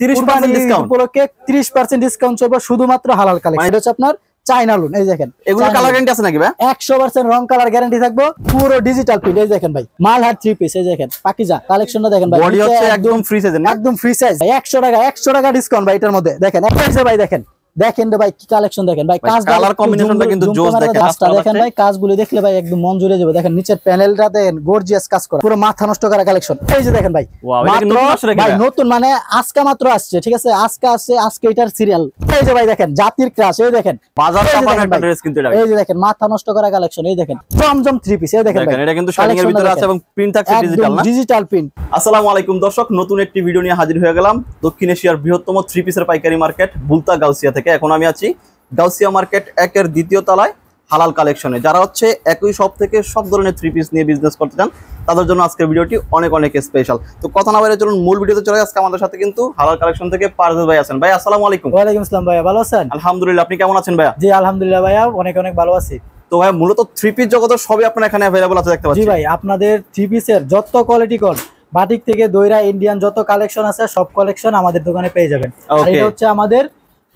30% discount উপলক্ষে 30% discount চলবে শুধুমাত্র হালাল কালেকশন। এটা হচ্ছে আপনার চায়না লোন। এই দেখেন এগুলো কালার গ্যারান্টি আছে নাকি ভাই? 100% রং কালার গ্যারান্টি থাকবে, পুরো ডিজিটাল প্রিন্ট। এই দেখেন ভাই মালহার 3 পিস। এই দেখেন পাকিজা কালেকশনটা দেখেন ভাই, বডি হচ্ছে একদম ফ্রি সাইজ না? একদম ফ্রি সাইজ। 100 টাকা ডিসকাউন্ট ভাই এটার মধ্যে। দেখেন একটা ভাই দেখেন ভাই কি কালেকশন দেখেন ভাই, কাজ কালার কম্বিনেশনটা কিন্তু জোস দেখেন। কাজটা দেখেন ভাই, কাজগুলো দেখলে ভাই একদম মন জুড়ে যাবে। দেখেন নিচের প্যানেলটা দেখেন গর্জিয়াস কাজ করা, পুরো মাথা নষ্ট করা কালেকশন। এই যে দেখেন ভাই ভাই নতুন মানে আজকে মাত্র আসছে, ঠিক আছে? আজকে এটার সিরিয়াল। এই যে ভাই দেখেন জাতির ক্রাশ। এই দেখেন বাজার কাপানোর একটা ড্রেস কিন্তু এটা। এই যে দেখেন মাথা নষ্ট করা কালেকশন। এই দেখেন জমজম 3 পিস। এই দেখেন ভাই এটা কিন্তু শাইনিং এর ভিতরে আছে এবং প্রিন্ট থাকছে ডিজিটাল না? Digital print. আসসালামু আলাইকুম দর্শক, নতুন একটি ভিডিও নিয়ে হাজির হয়ে গেলাম দক্ষিণ এশিয়ার বৃহত্তম 3 পিসের পাইকারি মার্কেট বুলতা গাউসিয়া থেকে। এখন আমি আছি গাউসিয়া মার্কেট 1-এর দ্বিতীয় তলায় হালাল কালেকশনে। যারা হচ্ছে একই শপ থেকে সব ধরনের 3 পিস নিয়ে বিজনেস করতে চান তাদের জন্য আজকের ভিডিওটি অনেক অনেক স্পেশাল। তো কথা না বাইরে চলুন মূল ভিডিওতে চলে। আজকে আমাদের সাথে কিন্তু হালাল কালেকশন থেকে পারভেজ ভাই আছেন। ভাই আসসালামু আলাইকুম। ওয়া আলাইকুম আসসালাম ভাইয়া, ভালো আছেন? আলহামদুলিল্লাহ, আপনি কেমন আছেন ভাইয়া? জি আলহামদুলিল্লাহ ভাইয়া অনেক অনেক ভালো আছি। তো ভাই মূলত 3 পিস জগতের সবই আপনার এখানে अवेलेबल আছে দেখতে পাচ্ছি। জি ভাই আপনাদের 3 পিসের যত কোয়ালিটি কোড বাটিক থেকে দইরা ইন্ডিয়ান যত কালেকশন আছে সব কালেকশন আমাদের দোকানে পেয়ে যাবেন। আর এটা হচ্ছে আমাদের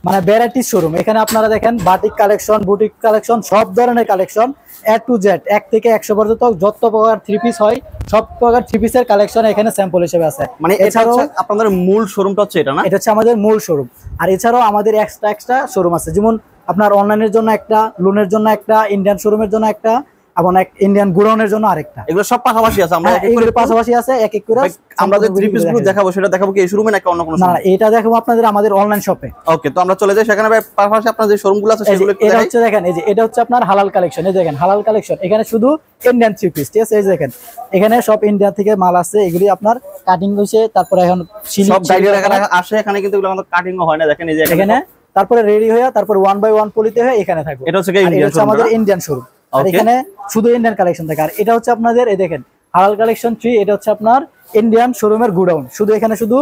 মানে ভ্যারাইটি শোরুম। এখানে আপনারা দেখেন বাটিক কালেকশন, বুটিক কালেকশন, সব ধরনের কালেকশন A to Z 1 থেকে 100 পর্যন্ত যত প্রকার 3 পিস হয় সব প্রকার 3 পিসের কালেকশন এখানে স্যাম্পল হিসেবে আছে। মানে এছাড়াও আপনাদের মূল শোরুমটা হচ্ছে এটা না? এটা হচ্ছে আমাদের মূল শোরুম। আর এছাড়াও আমাদের এক্সট্রা শোরুম আছে, যেমন আপনার অনলাইনের জন্য একটা, লোনের জন্য একটা, ইন্ডিয়ান শোরুমের জন্য একটা, এবং ইন্ডিয়ান গোডাউনের জন্য আরেকটা। এগুলো সব পাশাপাশি আছে? আমরা এগুলো পাশাপাশি আছে এক এক করে। আমরা যে 3 পিস গুলো দেখাবো সেটা দেখাবো কি এই শোরুমে নাকি অন্য কোনো? না এটা দেখাবো আপনাদের আমাদের অনলাইন শপে। ওকে, তো আমরা চলে যাই সেখানে। ভাই পাশাপাশি আপনাদের যে শোরুমগুলো আছে সেগুলো একটু দেখাই। এটা হচ্ছে দেখেন, এই যে এটা হচ্ছে আপনার হালাল কালেকশন। এই দেখেন হালাল কালেকশন, এখানে শুধু ইন্ডিয়ান 3 পিস, ঠিক আছে? এই দেখেন এখানে সব ইন্ডিয়া থেকে মাল আছে, এগুলি আপনার কাটিং হইছে, তারপরে এখন সব গাইডের এখানে আসে। এখানে কিন্তু এগুলো আমাদের কাটিংও হয় না, দেখেন এই যে এখানে তারপরে রেডি হয়ে তারপর 1 বাই 1 পলিতে হয়ে এখানে থাকবে। এটা হচ্ছে ইন্ডিয়ান শোরুম, আমাদের ইন্ডিয়ান শোরুম। আর এখানে শুধু ইন্ডিয়ান কালেকশন থাকে। আর এটা হচ্ছে আপনাদের এই দেখেন হালাল কালেকশন 3, এটা হচ্ছে আপনার ইন্ডিয়ান শোরুমের গোডাউন। শুধু এখানে শুধু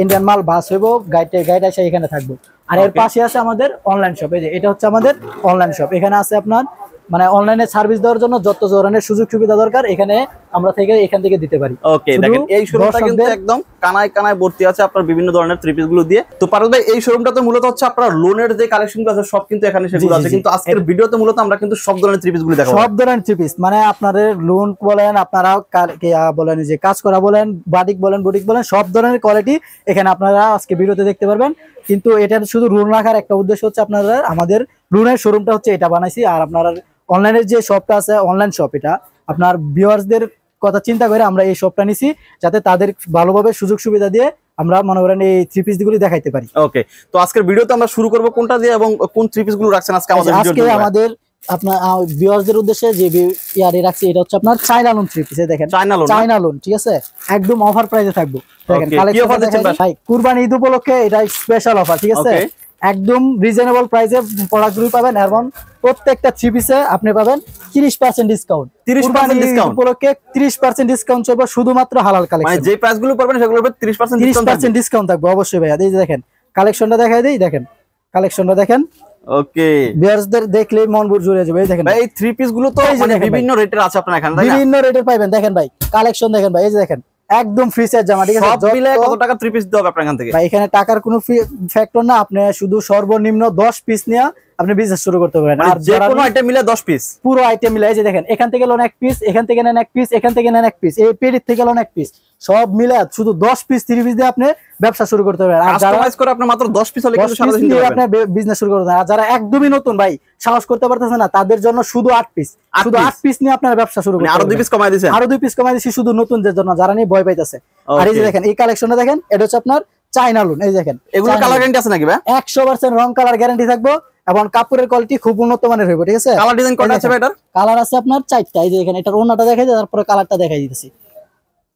ইন্ডিয়ান মাল বাস হইব, গাইড এসে এখানে থাকবে। আর এর পাশে আছে আমাদের অনলাইন শপ। এই যে এটা হচ্ছে আমাদের অনলাইন শপ। এখানে আছে আপনার মানে অনলাইনে সার্ভিস দেওয়ার জন্য যত ধরনের সুযোগ সুবিধা দরকার এখানে আমরা এখান থেকে দিতে পারি। ওকে, দেখেন এই শোরুমটা কিন্তু একদম কানায় কানায় ভর্তি আছে আপনার বিভিন্ন ধরনের 3 পিস গুলো দিয়ে। তো পারভেজ ভাই এই শোরুমটাতে মূলত হচ্ছে আপনার লোনের যে কালেকশনগুলো আছে সব কিন্তু এখানে সেগুলো আছে, কিন্তু আজকের ভিডিওতে মূলত আমরা কিন্তু সব ধরনের 3 পিস গুলো দেখাবো। সব ধরনের 3 পিস মানে আপনাদের লোন বলেন, আপনারা বলেন যে কাজ করা বলেন, বাটিক বলেন, বুটিক বলেন, সব ধরনের কোয়ালিটি এখানে আপনারা আজকে ভিডিওতে দেখতে পারবেন। কিন্তু এটা শুধু লোন রাখার একটা উদ্দেশ্য হচ্ছে আপনারা আমাদের লোনের শোরুমটা হচ্ছে এটা বানাইছি। আর আপনারা অনলাইনের যে শপটা আছে অনলাইন শপ, এটা আপনার ভিউয়ার্সদের কথা চিন্তা করে আমরা এই শপটা নিছি, যাতে তাদের ভালোভাবে সুযোগ সুবিধা দিয়ে আমরা মনে করেন এই 3 পিস গুলি দেখাইতে পারি। ওকে, তো আজকের ভিডিওতে আমরা শুরু করব কোনটা দিয়ে এবং কোন 3 পিস গুলো রাখছেন আজকে আমাদের ভিডিওতে? আজকে আমাদের আপনার ভিউয়ার্সদের উদ্দেশ্যে যে ইয়ারে রাখছি এটা হচ্ছে আপনার চায়না লোন 3 পিস। দেখেন চায়না লোন, ঠিক আছে? একদম অফার প্রাইসে থাকবে। দেখেন কালেকশন দেখেন ভাই, কুরবানি ঈদ উপলক্ষে এটা স্পেশাল অফার, ঠিক আছে? একদম রিজনেবল প্রাইসে প্রোডাক্টগুলো পাবেন এবং প্রত্যেকটা 3 পিসে আপনি পাবেন 30% ডিসকাউন্ট। 30% ডিসকাউন্ট উপলক্ষে 30% ডিসকাউন্ট চলবে শুধুমাত্র হালাল কালেকশন। মানে যে প্রাইসগুলো পাবেন সেগুলোর উপর 30% ডিসকাউন্ট থাকবে অবশ্যই ভাইয়া। এই যে দেখেন কালেকশনটা দেখাই দেই, দেখেন কালেকশনটা দেখেন। ওকে, ভিউয়ার্সদের দেখলে মন জুড়ে যাবে। এই দেখেন ভাই এই 3 পিস গুলো তো মানে বিভিন্ন রেটের আছে আপনার এখানে, তাই না? বিভিন্ন রেটের পাবেন। দেখেন ভাই কালেকশন দেখেন ভাই, এই যে দেখেন একদম ফ্রি সাইজ জামা, ঠিক আছে? সব মিলে কত টাকা 3 পিস দিতে হবে আপনার এখান থেকে? ভাই এখানে টাকার কোনো ফ্যাক্টর না, আপনি শুধু সর্বনিম্ন 10 পিস নিয়ে আপনি বিজনেস শুরু করতে পারেন। আর যে কোনো আইটেম মিলে 10 পিস, পুরো আইটেম মিলে। এই যে দেখেন এখান থেকে লোন 1 পিস, এখান থেকে নেন 1 পিস, এখান থেকে নেন 1 পিস, এই পেডির থেকে লোন 1 পিস, সব মিলে শুধু 10 পিস 3 পিস দিয়ে আপনি ব্যবসা শুরু করতে পারেন। আর কাস্টমাইজ করে আপনি মাত্র 10 পিস হলে কিন্তু সারা দিন আপনি বিজনেস শুরু করতে পারেন। আর যারা একদমই নতুন ভাই সাহস করতে পারতেছে না তাদের জন্য শুধু 8 পিস, শুধু 8 পিস নিয়ে আপনারা ব্যবসা শুরু করতে পারেন। আরো 2 পিস কমাই দিয়েছেন? আরো 2 পিস কমাই দিয়েছি শুধু নতুনদের জন্য, যারা নিয়ে ভয় পাইতেছে। আর এই যে দেখেন এই কালেকশনটা দেখেন, এটা হচ্ছে আপনার চায়না লোন। এই দেখেন এগুলো কালার গ্যারান্টি আছে নাকি ভাই? 100% রং কালার গ্যারান্টি থাকবে এবং কাপড়ের কোয়ালিটি খুব উন্নত মানের হবে, ঠিক আছে? কালার ডিজাইন কোনটা আছে ভাই? এটার কালার আছে আপনার 4টা। এই যে দেখেন এটার ওন্নাটা দেখাই দিই, তারপরে কালারটা দেখাই দিতেছি।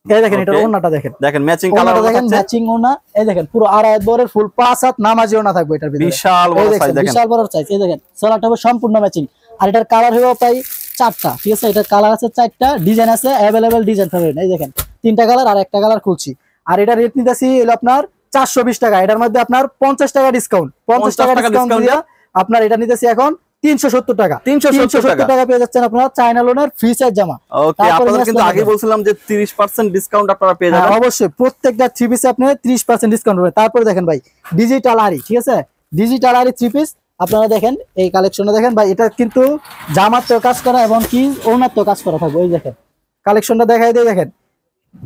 এই দেখেন এটার ওন্নাটা দেখেন, দেখেন ম্যাচিং কালার দেখেন, ম্যাচিং ওন্না। এই দেখেন পুরো আড়াই বরের ফুল 5 হাত নামাজি ওন্না থাকবে এটার ভিতরে, বিশাল বড় সাইজ। দেখেন বিশাল বড় সাইজ। এই দেখেন সোলাটা হবে সম্পূর্ণ ম্যাচিং। আর এটার কালার হবে প্রায় 4টা, ঠিক আছে? এটার কালার আছে 4টা, ডিজাইন আছে अवेलेबल ডিজাইন পাবেন। এই দেখেন 3টা কালার আর একটা কালার খুলছি। আর এটা রেট নিতেছি হলো আপনার 420 টাকা। এটার মধ্যে আপনার 50 টাকা ডিসকাউন্ট, 50 টাকা ডিসকাউন্ট দিয়ে আপনার এটা নিতেছি এখন 370 টাকা। 370 টাকা পেয়ে যাচ্ছেন আপনারা চায়না লোনের ফ্রি সাইজ জামা। ওকে, আপনাদের কিন্তু আগে বলছিলাম যে 30% ডিসকাউন্ট আপনারা পেয়ে যাবেন। অবশ্যই প্রত্যেকটা থ্রি পিসে আপনি 30% ডিসকাউন্ট পাবেন। তারপরে দেখেন ভাই ডিজিটাল আরি, ঠিক আছে, ডিজিটাল আরি থ্রি পিস আপনারা দেখেন, এই কালেকশনটা দেখেন ভাই, এটা কিন্তু জামাতেও কাজ করা এবং কি ওনাতেও কাজ করা থাকবে। এই দেখেন কালেকশনটা দেখাই দিয়ে, দেখেন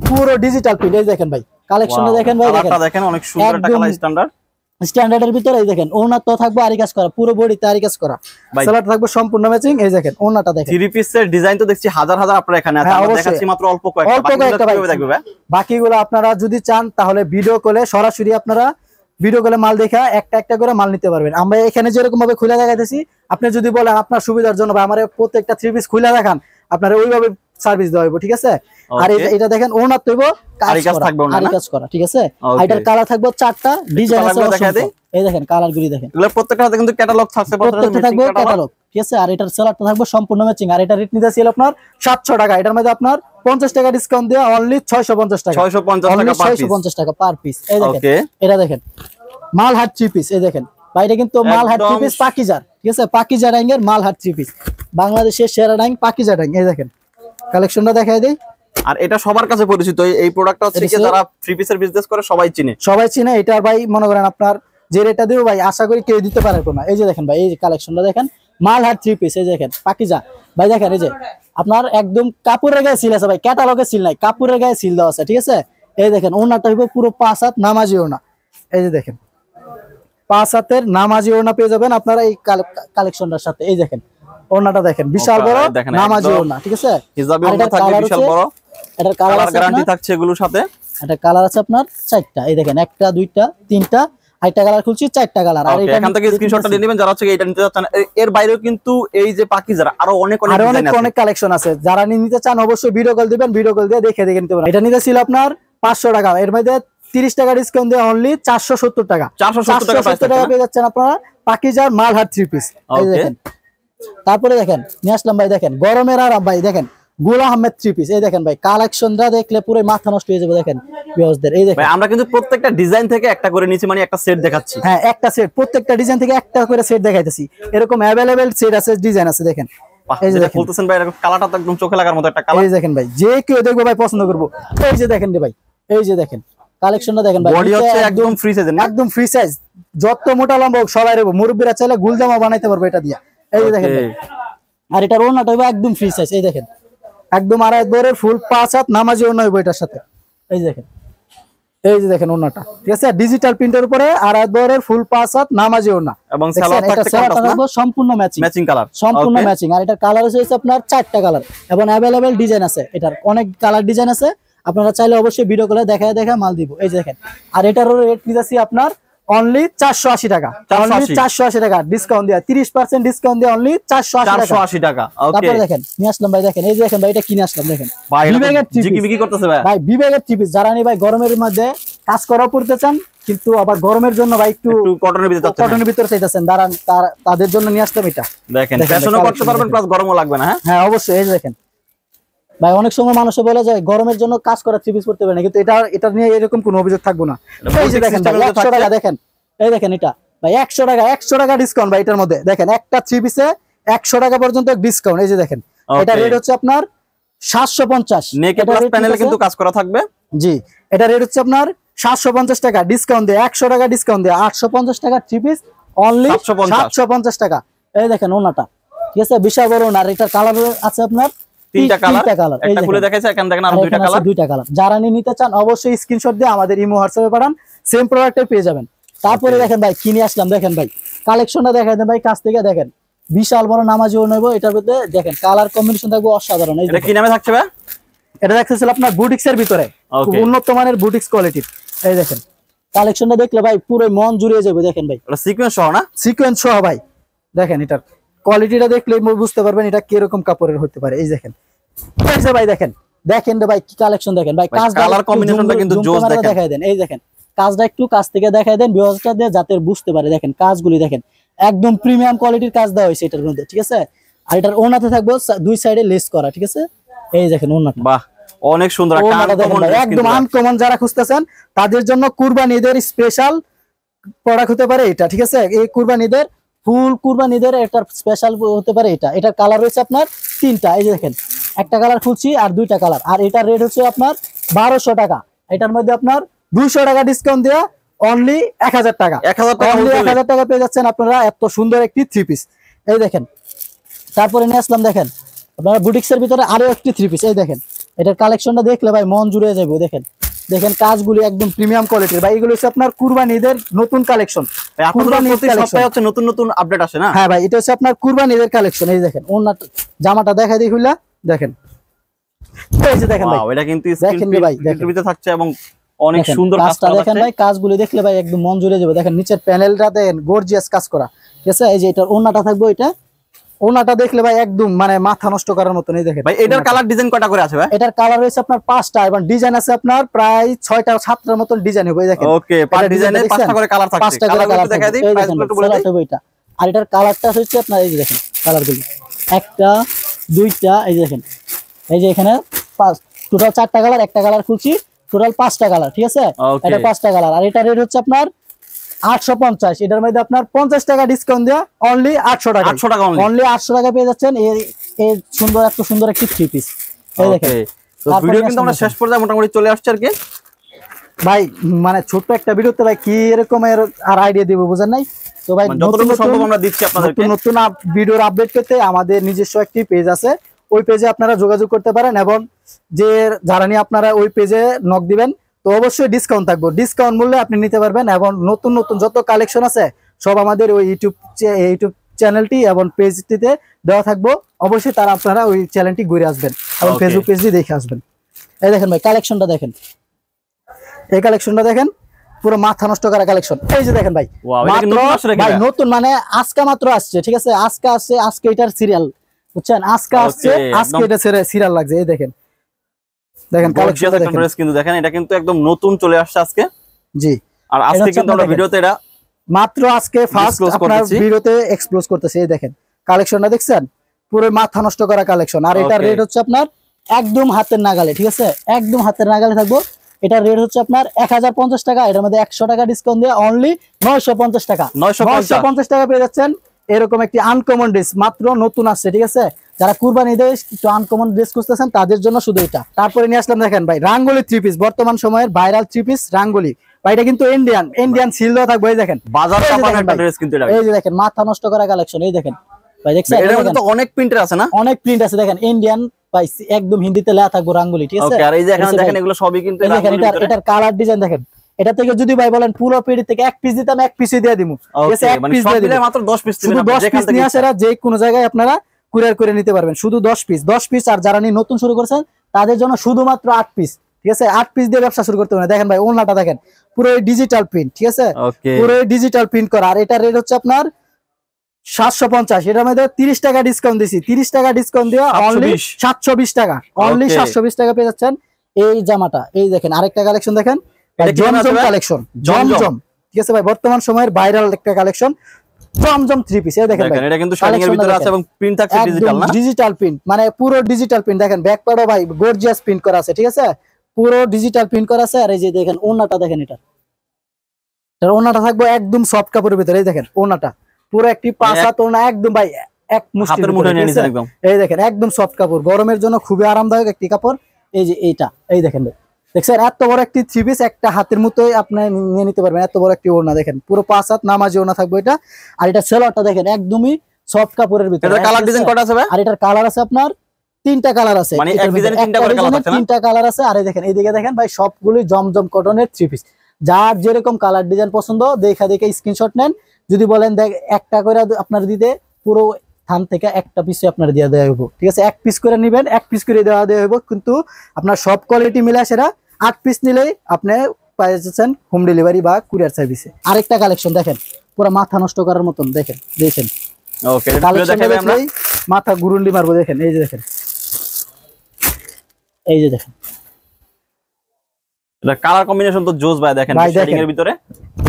পুরো ডিজিটাল প্রিন্ট। এই দেখেন ভাই কালেকশনটা দেখেন ভাই, দেখেন অনেক সুন্দর একটা কালার স্ট্যান্ডার্ড, স্ট্যান্ডার্ডের ভিতরে। এই দেখেন ওনাতো থাকবে আরি কাজ করা, পুরো বডিতে আরি কাজ করা, সালোয়ার থাকবে সম্পূর্ণ ম্যাচিং। এই দেখেন ওনাটা দেখেন, থ্রি পিসের ডিজাইন তো দেখছি হাজার হাজার আপনারা এখানে আছে, আমরা দেখাচ্ছি মাত্র অল্প কয়েকটা। বাকিগুলো আপনারা যদি চান তাহলে ভিডিও কলে সরাসরি আপনারা ভিডিও কলে মাল দেখা একটা একটা করে মাল নিতে পারবেন। আমরা এখানে যেরকম ভাবে খুলে দেখাইতেছি, আপনি যদি বলেন আপনার সুবিধার জন্য বা আমার প্রত্যেকটা থ্রি পিস খুলে দেখান, আপনারা ওইভাবে সার্ভিস দেওয়া হবে, ঠিক আছে। আর এটা দেখেন ওনার তৈব আরি কাজ করা, ঠিক আছে। এটার কালার থাকবে 4টা, ডিজাইন আছে। এই দেখেন কালার গুলি দেখেন, এগুলো প্রত্যেকটাতে কিন্তু ক্যাটালগ থাকছে, প্রত্যেকটা থাকবে ক্যাটালগ, ঠিক আছে। আর এটার সেলারটা থাকবে সম্পূর্ণ ম্যাচিং। আর এটা রেট নিতে ছিল আপনার 700 টাকা, এটার মধ্যে আপনার 50 টাকা ডিসকাউন্ট দিয়ে অনলি 650 টাকা, 650 টাকা পার পিস। এই দেখেন এটা দেখেন মালহাট থ্রি পিস। এই দেখেন ভাই এটা কিন্তু মালহাট থ্রি পিস পাকিজার, ঠিক আছে, পাকিজা ডাইং-এর মালহাট থ্রি পিস, বাংলাদেশের সেরা ডাইং পাকিজা ডাইং। এই দেখেন কালেকশনটা দেখাই দেই। আর এটা সবার কাছে পরিচিত, এই প্রোডাক্টটা হচ্ছে কি যারা থ্রি পিসের বিজনেস করে সবাই চিনে। এটা ভাই মনে করেন আপনার যে রেটটা দেব ভাই আশা করি কেউ দিতে পারে না। এই যে দেখেন ভাই এই যে কালেকশনটা দেখেন মালহাট থ্রি পিস। এই দেখেন পাকিজা ভাই, দেখেন এই যে আপনার একদম কাপড়ের গায়ে সিল আছে ভাই, ক্যাটালগে সিল নাই, কাপড়ের গায়ে সিল দেওয়া আছে, ঠিক আছে। এই দেখেন ওনাটা হইব পুরো 5 হাত নামাজি ওনা। এই যে দেখেন 5 হাতের নামাজি ওনা পেয়ে যাবেন আপনারা এই কালেকশনটার সাথে। এই দেখেন ওনাটা দেখেন বিশাল বড় নামাজি ওনা, ঠিক আছে। হিজাবি ওনা থাকবে বিশাল বড়, এটার কালার গ্যারান্টি থাকছে এগুলোর সাথে। এটা কালার আছে আপনার 4টা। এই দেখেন 1টা 2টা 3টা, আরেকটা কালার খুলছি 4টা কালার। আর এখান থেকে স্ক্রিনশটটা দিয়ে নেবেন যারা হচ্ছে এটা নিতে চাচ্ছেন। এর বাইরেও কিন্তু এই যে পাকিজার আরো অনেক কালেকশন আছে, যারা নিতে চান অবশ্যই ভিডিও কল দিবেন, ভিডিও কল দিয়ে দেখে নিতে পারবেন। এটা নিতে ছিল আপনার 500 টাকা, এর মধ্যে 30 টাকা ডিসকাউন্ট দিয়ে অনলি 470 টাকা, 470 টাকা পেয়ে যাচ্ছেন আপনারা পাকিজার মালহাট থ্রি পিস। এই দেখেন তারপরে দেখেন নিয়ে আসলাম ভাই, দেখেন গরমের আরাম ভাই, দেখেন গোল আহমেদ থ্রি পিস। এই দেখেন ভাই কালেকশনটা দেখলে পুরো মাথা নষ্ট হয়ে যাবে। দেখেন ভিউয়ার্সদের এই দেখেন আমরা কিন্তু প্রত্যেকটা ডিজাইন থেকে একটা করে নিচে মানে একটা সেট দেখাচ্ছি। হ্যাঁ একটা সেট, প্রত্যেকটা ডিজাইন থেকে একটা করে সেট দেখাইতেছি, এরকম अवेलेबल সেট আছে, ডিজাইন আছে। দেখেন এই যে বলতেছেন ভাই এরকম কালারটা তো একদম চোখে লাগার মতো একটা কালার। এই দেখেন ভাই যে কেউ দেখবে ভাই পছন্দ করব। এই যে দেখেন রে ভাই, এই যে দেখেন কালেকশনটা দেখেন ভাই, বডি হচ্ছে একদম ফ্রি সাইজ, একদম ফ্রি সাইজ, যত মোটা লম্বা হোক সবাই নেব, মুরব্বিরা চাইলে গুলজামা বানাইতে পারবে এটা দিয়া। এই যে দেখেন ভাই, আর এটার ওনাটা হইব একদম ফ্রি সাইজ। এই দেখেন একদম আড়াই বরের ফুল 5 হাত নামাজি ওনা হইব এটার সাথে। এই দেখেন এই যে দেখেন ওনাটা, ঠিক আছে, ডিজিটাল প্রিন্টের উপরে আড়াই বরের ফুল 5 হাত নামাজি ওনা এবং সালোয়ারটা সম্পূর্ণ ম্যাচিং কালার, সম্পূর্ণ ম্যাচিং। আর এটার কালার হচ্ছে আপনার 4টা কালার এবং अवेलेबल ডিজাইন আছে, এটার অনেক কালার ডিজাইন আছে, আপনারা চাইলে অবশ্যই ভিডিও করে দেখা মাল দিব। এই যে দেখেন, আর এটারও রেট নিতেছি আপনার অনলি 480 টাকা, অনলি 480 টাকা ডিসকাউন্ট দিয়া, 30% ডিসকাউন্ট দিয়া অনলি 480 টাকা। তারপরে দেখেন নিয়ে আসলাম ভাই, দেখেন এই যে দেখেন ভাই এটা কিনে আসলাম, দেখেন বিবেকের টিপি করতেছে ভাই, বিবেকের টিপি যারা নি ভাই গরমের মধ্যে কাজ করা পড়তে চান কিন্তু আবার গরমের জন্য ভাই একটু কটনের ভিতরে চাইতেছেন, তাদের জন্য নিয়ে আসলাম এটা। দেখেন ফ্যাশনও করতে পারবেন প্লাস গরমও লাগবে না। হ্যাঁ অবশ্যই। এই যে দেখেন ভাই অনেক সময় মানুষে বলে যায় গরমের জন্য কাজ করা থ্রি পিস করতে পারে না, কিন্তু এটা নিয়ে এরকম কোনো অভিযোগ থাকবো না। এই যে দেখেন 100 টাকা, দেখেন এই দেখেন এটা ভাই 100 টাকা ডিসকাউন্ট ভাই এটার মধ্যে। দেখেন একটা থ্রি পিসে 100 টাকা পর্যন্ত ডিসকাউন্ট। এই যে দেখেন এটা রেট হচ্ছে আপনার 750, নেকে প্লাস প্যানেলে কিন্তু কাজ করা থাকবে। জি এটা রেট হচ্ছে আপনার 750 টাকা ডিসকাউন্ট দিয়ে, 100 টাকা ডিসকাউন্ট দিয়ে 850 টাকা থ্রি পিস অনলি 750 টাকা। এই দেখেন ওনাটা, ঠিক আছে, বিশাল বড় ওনা। আর এটার কালার আছে আপনার 3টা কালার, একটা খুলে দেখাইছে, এখানে দেখেন আর 2টা কালার। যারা নিতে চান অবশ্যই স্ক্রিনশট দিয়ে আমাদের ইমো হোয়াটসঅ্যাপে পাঠান, সেম প্রোডাক্টে পেয়ে যাবেন। তারপরে দেখেন ভাই কিনে আসলাম, দেখেন ভাই কালেকশনটা দেখাই দেন ভাই কাছ থেকে, দেখেন বিশাল বড় নামাজিও নেব। এটার মধ্যে দেখেন কালার কম্বিনেশন থাকবে অসাধারণ। এটা কি নামে থাকছে ভাই? এটা দেখতেছিল আপনার বুটিক্সের ভিতরে, খুব উন্নত মানের বুটিক্স কোয়ালিটি। এই দেখেন কালেকশনটা দেখলে ভাই পুরো মন জুড়িয়ে যাবে। দেখেন ভাই এটা সিকোয়েন্স সহ না? সিকোয়েন্স সহ ভাই। দেখেন এটার কোয়ালিটিটা দেখলে বুঝতে পারবেন এটা কি রকম কাপড়ের হতে পারে। এই দেখেন এই যে ভাই দেখেন রে ভাই কি কালেকশন, দেখেন ভাই কালার কম্বিনেশনটা কিন্তু জোস। দেখেন দেখাই দেন, এই দেখেন কাজটা একটু কাছ থেকে দেখাই দেন ভিউয়ার্সটা দিয়ে যাতে বুঝতে পারে। দেখেন কাজগুলি দেখেন একদম প্রিমিয়াম কোয়ালিটির কাজ দেওয়া হয়েছে এটার মধ্যে, ঠিক আছে। আর এটার ওনাতে থাকবে দুই সাইডে লেস করা, ঠিক আছে। এই দেখেন ওনাটা বাহ অনেক সুন্দর, একদম আনকমন। যারা খুঁজতেছেন তাদের জন্য কুরবানি ঈদের স্পেশাল প্রোডাক্ট হতে পারে এটা, ঠিক আছে। এই কুরবানি ঈদের ফুল কুরবানিদের এটা স্পেশাল হতে পারে। এটার কালার রয়েছে আপনার 3টা, এই যে দেখেন একটা কালার খুলছি আর 2টা কালার, আর এটার রেট হচ্ছে আপনার 1200 টাকা। এটার মধ্যে আপনার 200 টাকা ডিসকাউন্ট দেওয়া অনলি 1000 টাকা, 1000 টাকা পেয়ে যাচ্ছেন আপনারা এত সুন্দর একটি 3 পিস। এই দেখেন তারপরে নিয়ে আসলাম দেখেন আপনারা বুটিক্সের ভিতরে আরো একটি 3 পিস। এই দেখেন এটার কালেকশনটা দেখলে ভাই মন জুড়ে যাবে। দেখেন দেখেন কাজগুলি একদম প্রিমিয়াম কোয়ালিটির ভাই, এগুলো হচ্ছে আপনার কুরবানিদের নতুন কালেকশন। হচ্ছে নতুন নতুন আপডেট আসে না? হ্যাঁ ভাই, এটা হচ্ছে আপনার কুরবানিদের কালেকশন। এই দেখেন ওনার জামাটা দেখাই দিই খুলে দেখেন, এই যে দেখেন ভাই এটা কিন্তু দেখেন ভাই দেখেন ভিতরে থাকছে এবং অনেক সুন্দর কাজটা দেখেন ভাই, কাজগুলি দেখলে ভাই একদম মন জুড়ে যাবে। দেখেন নিচের প্যানেলটা দেখেন গর্জিয়াস কাজ করা, ঠিক আছে। এই যে এটার ওনাটা থাকবে, এটা ওনাটা দেখলে ভাই একদম মানে মাথা নষ্ট করার মতো। এই দেখেন ভাই এটার কালার ডিজাইন কয়টা করে আছে ভাই? এটার কালার রয়েছে আপনার 5টা এবং ডিজাইন আছে আপনার প্রায় 6টা 7টার মতো ডিজাইন হবে। এই দেখেন ওকে, পার ডিজাইনে 5টা করে কালার থাকছে। 5টা করে কালার দেখাই দিই, প্রাইসগুলো একটু বলে দিই। এটা আর এটার কালারটা হচ্ছে আপনার এই যে দেখেন কালারগুলো 1টা 2টা, এই যে দেখেন এই যে এখানে টোটাল 4টা কালার, একটা কালার খুলছি, টোটাল 5টা কালার, ঠিক আছে। এটা 5টা কালার আর এটা রেট হচ্ছে আপনার 850। এটার মধ্যে আপনার 50 টাকা ডিসকাউন্ট দেওয়া অনলি 800 টাকা, অনলি 800 টাকা পেয়ে যাচ্ছেন এই সুন্দর এত সুন্দর একটি 3 পিস। এই দেখেন তো ভিডিও কিন্তু আমরা শেষ পর্যায়ে মোটামুটি চলে আসছে আর কি ভাই, মানে ছোট্ট একটা ভিডিওতে ভাই কি এরকম আর আইডিয়া দিব বুঝেন নাই। তো ভাই যতটুকু সম্ভব আমরা দিচ্ছি আপনাদেরকে। নতুন ভিডিওর আপডেট পেতে আমাদের নিজস্ব একটি পেজ আছে, ওই পেজে আপনারা যোগাযোগ করতে পারেন এবং যে যারা নিয়ে আপনারা ওই পেজে নক দিবেন তো অবশ্যই ডিসকাউন্ট থাকবে, ডিসকাউন্ট মূল্যে আপনি নিতে পারবেন। এবং নতুন নতুন যত কালেকশন আছে সব আমাদের ওই ইউটিউব চ্যানেলটি এবং পেজটিতে দেওয়া থাকবো, অবশ্যই তারা আপনারা ওই চ্যানেলটি ঘুরে আসবেন এবং ফেসবুক পেজটি দেখে আসবেন। এই দেখেন ভাই কালেকশনটা দেখেন, এই কালেকশনটা দেখেন পুরো মাথা নষ্ট করা কালেকশন। এই যে দেখেন ভাই ভাই নতুন মানে আজকে মাত্র আসছে, ঠিক আছে, আজকে আসছে, আজকে এটার সিরিয়াল বুঝছেন, আজকে আসছে, আজকে এটা সিরিয়াল লাগছে। এই দেখেন দেখেন কালেকশনটা দেখেন কিন্তু দেখেন এটা কিন্তু একদম নতুন চলে আসছে আজকে। জি, আর আজকে কিন্তু আমরা ভিডিওতে এটা মাত্র আজকে ফার্স্ট আপনার ভিডিওতে এক্সপ্লোজ করতেছে। এই দেখেন কালেকশনটা দেখছেন পুরো মাথা নষ্ট করা কালেকশন। আর এটার রেট হচ্ছে আপনার একদম হাতের নাগালে, ঠিক আছে, একদম হাতের নাগালে থাকবো। এটার রেট হচ্ছে আপনার 1050 টাকা, এটার মধ্যে 100 টাকা ডিসকাউন্ট দিয়ে অনলি 950 টাকা, 950 টাকা পেয়ে যাচ্ছেন এরকম একটি আনকমন ড্রেস। মাত্র নতুন আসছে, ঠিক আছে, যারা কুরবানি ঈদে একটু আনকমন ড্রেস খুঁজতেছেন তাদের জন্য শুধু এটা। তারপরে নিয়ে আসলাম দেখেন ভাই রাঙ্গুলি 3 পিস, বর্তমান সময়ের ভাইরাল 3 পিস রাঙ্গুলি ভাই। এটা কিন্তু ইন্ডিয়ান সিল দেওয়া থাকবে। এই দেখেন বাজার কাঁপানো একটা ড্রেস কিন্তু এটা। এই যে দেখেন মাথা নষ্ট করা কালেকশন। এই দেখেন ভাই দেখছেন এর মধ্যে তো অনেক প্রিন্টার আছে না? অনেক প্রিন্ট আছে দেখেন, ইন্ডিয়ান ভাই একদম হিন্দিতে লেখা থাকবে রাঙ্গুলি, ঠিক আছে। ওকে, আর এই যে এখানে দেখেন এগুলো সবই কিন্তু এটার কালার ডিজাইন দেখেন। এটা থেকে যদি ভাই বলেন পুরো পেডি থেকে এক পিস দিতাম, এক পিসই দিয়ে দিমু, ঠিক আছে, এক পিস দিয়ে দিলে মাত্র 10 পিস দিবেন, শুধু 10 পিস নিয়ে আসেরা যে কোনো জায়গায় আপনারা কুরিয়ার করে নিতে পারবেন, শুধু 10 পিস। আর যারা নিয়ে নতুন শুরু করছেন তাদের জন্য শুধুমাত্র 8 পিস, ঠিক আছে, 8 পিস দিয়ে ব্যবসা শুরু করতে পারেন। দেখেন ভাই ওনাটা দেখেন পুরো ডিজিটাল প্রিন্ট, ঠিক আছে, পুরো ডিজিটাল প্রিন্ট করা। আর এটা রেট হচ্ছে আপনার 750। এটার মধ্যে 30 টাকা ডিসকাউন্ট দিছি, 30 টাকা ডিসকাউন্ট দিয়ে অনলি 720 টাকা, অনলি 720 টাকা পেয়ে যাচ্ছেন এই জামাটা। এই দেখেন আরেকটা কালেকশন দেখেন, জমজম কালেকশন, জমজম, ঠিক আছে ভাই, বর্তমান সময়ের ভাইরাল একটা কালেকশন জমজম 3 পিস। এই দেখেন ভাই এটা কিন্তু শাইনিং এর ভিতরে আছে এবং প্রিন্ট থাকছে ডিজিটাল না, ডিজিটাল প্রিন্ট, মানে পুরো ডিজিটাল প্রিন্ট। দেখেন ব্যাক প্যাডও ভাই গর্জিয়াস প্রিন্ট করা আছে, ঠিক আছে, পুরো ডিজিটাল প্রিন্ট করা আছে। আর এই যে দেখেন ওন্নাটা দেখেন, এটার ওন্নাটা থাকবে একদম সফট কাপড়ের ভিতরে। এই দেখেন ওন্নাটা পুরো একটি 5 হাত ওন্না, একদম ভাই এক মুষ্টির মধ্যে নিয়ে নিছেন একদম। এই দেখেন একদম সফট কাপড়, গরমের জন্য খুবই আরামদায়ক একটি কাপড়। এই যে এইটা, এই দেখেন ভাই দেখছেন এত বড় একটি 3 পিস, একটা হাতের মতোই আপনি নিয়ে নিতে পারবেন, এত বড় একটি ওড়না। দেখেন পুরো 5 হাত নামাজি ওড়না থাকবে এটা। আর এটা সেলরটা দেখেন একদমই সফট কাপড়ের ভিতরে। এটা কালার ডিজাইন কত আছে ভাই? আর এটার কালার আছে আপনার 3টা কালার আছে, মানে এক ডিজাইনে 3টা করে কালার আছে না? 3টা কালার আছে। আর এই দেখেন এইদিকে দেখেন ভাই সবগুলোই জমজম কটনের 3 পিস, যার যেরকম কালার ডিজাইন পছন্দ দেখা দেখে স্ক্রিনশট নেন। যদি বলেন দেখ একটা করে আপনার দিতে, পুরো থান থেকে একটা পিসে আপনার দিয়ে দেওয়া হইব, ঠিক আছে, এক পিস করে নেবেন, এক পিস করে দেওয়া হইব। কিন্তু আপনার সব কোয়ালিটি মিলে সেটা 8 পিস নিলেই আপনি পেয়ে যাচ্ছেন হোম ডেলিভারি বা কুরিয়ার সার্ভিসে। আরেকটা কালেকশন দেখেন পুরো মাথা নষ্ট করার মতন, দেখেন ওকে, এটা দেখাবে আমরা মাথা গুরুন্ডি মারবো। দেখেন এই যে দেখেন, এই যে দেখেন এটা কালার কম্বিনেশন তো জোস ভাই। দেখেন শেডিং এর ভিতরে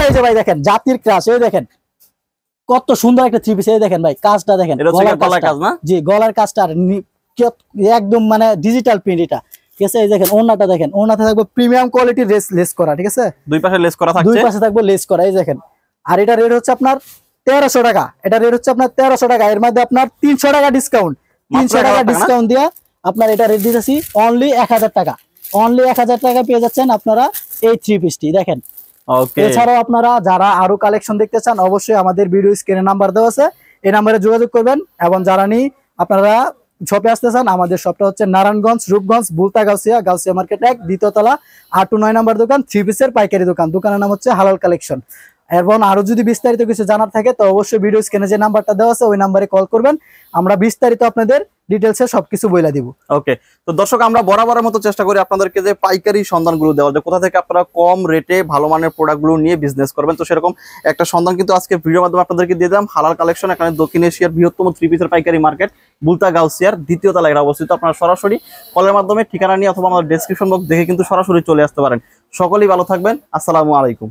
এই যে ভাই দেখেন জাতির ক্রাশ। এই দেখেন কত সুন্দর একটা 3 পিস। এই দেখেন ভাই কাজটা দেখেন, গলার কাজ না? জি গলার কাজটা একদম মানে ডিজিটাল প্রিন্ট এটা, ঠিক আছে। এই দেখেন ওন্নাটা দেখেন, ওন্নাতে থাকবে প্রিমিয়াম কোয়ালিটির লেস করা, ঠিক আছে, দুই পাশে লেস করা থাকছে, দুই পাশে থাকবে লেস করা। এই দেখেন আর এটা রেট হচ্ছে আপনার 1300 টাকা, এটা রেট হচ্ছে আপনার 1300 টাকা। এর মধ্যে আপনার 300 টাকা ডিসকাউন্ট, 300 টাকা ডিসকাউন্ট দিয়া আপনার এটা রেট দিতেছি অনলি 1000 টাকা। অনলি 1000 টাকা পেয়ে যাচ্ছেন আপনারা এই 3 পিসটি। দেখেন ওকে, এছাড়াও আপনারা যারা আরো কালেকশন দেখতে চান অবশ্যই আমাদের ভিডিও স্ক্রিনে নাম্বার দেওয়া আছে, এই নাম্বারে যোগাযোগ করবেন। এবং যারা নি আপনারা শপে আসতে চান, আমাদের শপটা হচ্ছে নারায়ণগঞ্জ, রূপগঞ্জ, বুলতা গাউসিয়া, গাউসিয়া মার্কেট 1 দ্বিতীয় তলা 8-9 নম্বর দোকান, 3 পিসের পাইকারি দোকান। দোকানের নাম হচ্ছে হালাল কালেকশন। এবং আরো যদি বিস্তারিত কিছু জানার থাকে তো অবশ্যই ভিডিও স্ক্রিনে যে নাম্বারটা দেওয়া আছে ওই নাম্বারে কল করবেন, আমরা বিস্তারিত আপনাদের ডিটেলসে সবকিছু বলে দিব। ওকে। তো দর্শক, আমরা বরাবরের মতো চেষ্টা করি আপনাদেরকে যে পাইকারি সন্ধানগুলো দেওয়া, যে কোথা থেকে আপনারা কম রেটে ভালো মানের প্রোডাক্টগুলো নিয়ে বিজনেস করবেন। তো সেরকম একটা সন্ধান কিন্তু আজকে ভিডিওর মাধ্যমে আপনাদেরকে দিয়ে দিলাম। হালাল কালেকশন এখানে দক্ষিণ এশিয়ার বৃহত্তম 3 পিসের পাইকারি মার্কেট বুলতা গাউসিয়ার দ্বিতীয় তলায় এটা অবস্থিত। আপনারা সরাসরি কলের মাধ্যমে ঠিকানা নিয়ে অথবা আমাদের ডেসক্রিপশন বক্স দেখে কিন্তু সরাসরি চলে আসতে পারেন। সকলেই ভালো থাকবেন, আসসালামু আলাইকুম।